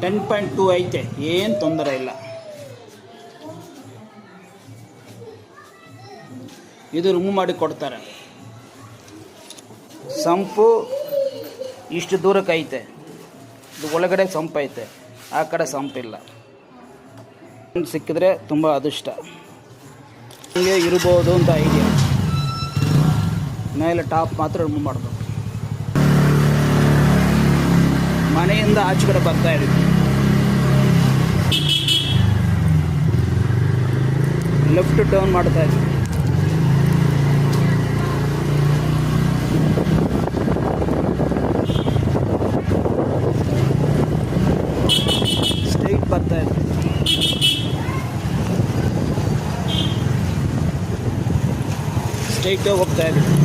10.2 ಐತೆ, ಏನು ತೊಂದರೆ ಇಲ್ಲ. ಇದು ರಿಮೂವ್ ಮಾಡಿ ಕೊಡ್ತಾರೆ. ಸಂಪು ಇಷ್ಟು ದೂರಕ್ಕೆ ಐತೆ, ಇದು ಒಳಗಡೆ ಸಂಪ್ ಐತೆ, ಆ ಕಡೆ ಸಂಪಿಲ್ಲ. ಸಿಕ್ಕಿದ್ರೆ ತುಂಬ ಅದೃಷ್ಟ. ಹಿಂಗೆ ಇರ್ಬೋದು ಅಂತ ಐಡಿಯಾ. ಮೇಲೆ ಟಾಪ್ ಮಾತ್ರ ರಿಮೂವ್ ಮಾಡಬೇಕು. ಮನೆಯಿಂದ ಆಚೆ ಕಡೆ ಬರ್ತಾ ಇದ್ದೀವಿ. ಲೆಫ್ಟ್ ಟರ್ನ್ ಮಾಡ್ತಾ ಇದ್ದೀವಿ. ಸ್ಟ್ರೈಟ್ ಬರ್ತಾ ಇದ್ದೀವಿ. ಸ್ಟ್ರೈಟ್ ಹೋಗ್ತಾ ಇದ್ದೀವಿ.